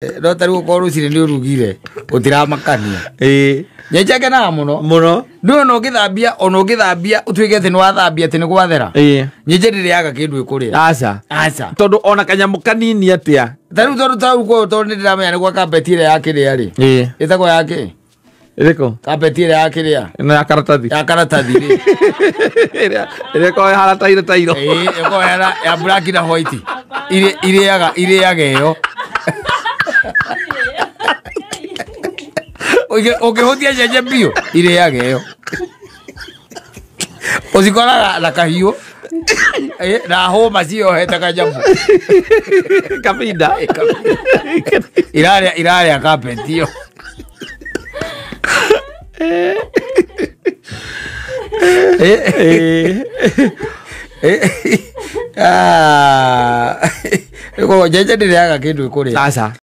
no taru ko rucire ni urugire utiramakania nyenjage na muno no ngithambia utwige thi ni wathambia thi ni gwathera nyenje ndiriaga kindu ikurira aca tondu ona kanyamu kanini atia taru ko ni ndiramenya ni gwa carpet ile yake ri itagwo yake iriko carpet ile yake ri ya karatathi iriko harataire tairo iko ya black na white iriaga yo Oke hotia jeje bio iriaga yo Uzikola la kahiyo na homa sio heta kajabu kapida ilaria carpet yo Ko jeje ndiriaga kindu ikurira aca